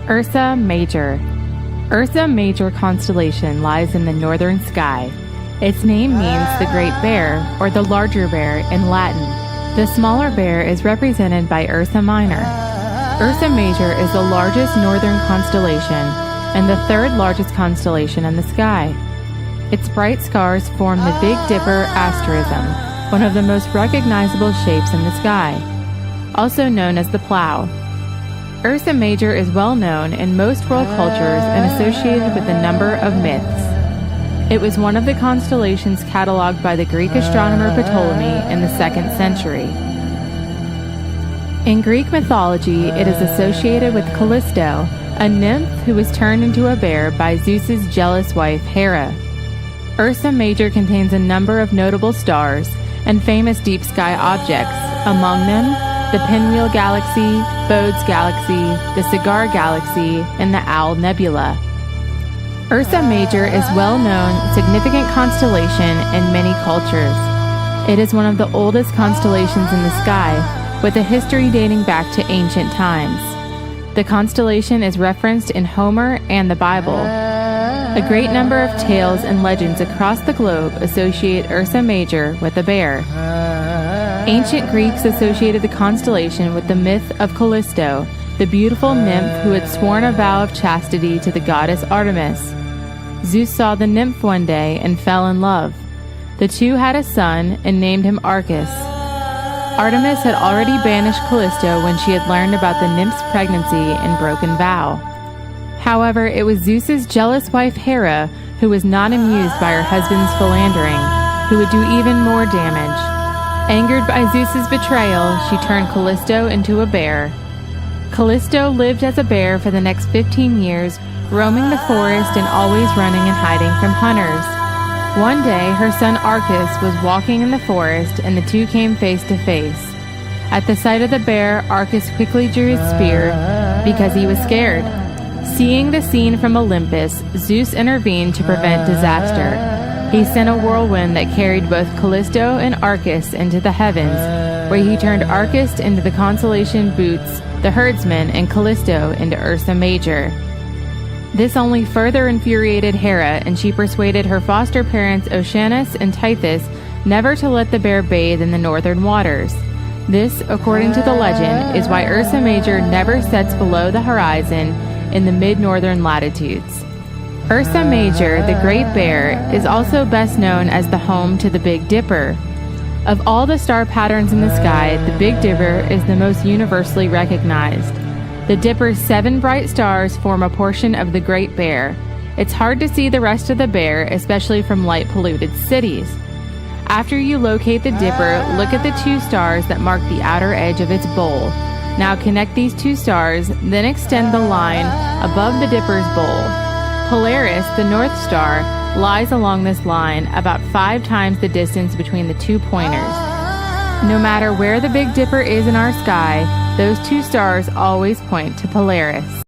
Ursa Major. Ursa Major constellation lies in the northern sky. Its name means the Great Bear or the Larger Bear in Latin. The smaller bear is represented by Ursa Minor. Ursa Major is the largest northern constellation and the third largest constellation in the sky. Its bright scars form the Big Dipper asterism, one of the most recognizable shapes in the sky, also known as the plow. Ursa Major is well known in most world cultures and associated with a number of myths. It was one of the constellations cataloged by the Greek astronomer Ptolemy in the 2nd century. In Greek mythology, it is associated with Callisto, a nymph who was turned into a bear by Zeus's jealous wife Hera. Ursa Major contains a number of notable stars and famous deep sky objects, among them the Pinwheel Galaxy, Bode's Galaxy, the Cigar Galaxy, and the Owl Nebula. Ursa Major is a well-known, significant constellation in many cultures. It is one of the oldest constellations in the sky, with a history dating back to ancient times. The constellation is referenced in Homer and the Bible. A great number of tales and legends across the globe associate Ursa Major with a bear. Ancient Greeks associated the constellation with the myth of Callisto, the beautiful nymph who had sworn a vow of chastity to the goddess Artemis. Zeus saw the nymph one day and fell in love. The two had a son and named him Arcas. Artemis had already banished Callisto when she had learned about the nymph's pregnancy and broken vow. However, it was Zeus's jealous wife Hera who was not amused by her husband's philandering, who would do even more damage. Angered by Zeus's betrayal, she turned Callisto into a bear. Callisto lived as a bear for the next 15 years, roaming the forest and always running and hiding from hunters. One day, her son Arcas was walking in the forest and the two came face to face. At the sight of the bear, Arcas quickly drew his spear because he was scared. Seeing the scene from Olympus, Zeus intervened to prevent disaster. He sent a whirlwind that carried both Callisto and Arcas into the heavens, where he turned Arcas into the constellation Bootes, the herdsman, and Callisto into Ursa Major. This only further infuriated Hera, and she persuaded her foster parents Oceanus and Tithys never to let the bear bathe in the northern waters. This, according to the legend, is why Ursa Major never sets below the horizon in the mid-northern latitudes. Ursa Major, the Great Bear, is also best known as the home to the Big Dipper. Of all the star patterns in the sky, the Big Dipper is the most universally recognized. The Dipper's 7 bright stars form a portion of the Great Bear. It's hard to see the rest of the bear, especially from light-polluted cities. After you locate the Dipper, look at the 2 stars that mark the outer edge of its bowl. Now connect these 2 stars, then extend the line above the Dipper's bowl. Polaris, the North Star, lies along this line about 5 times the distance between the 2 pointers. No matter where the Big Dipper is in our sky, those 2 stars always point to Polaris.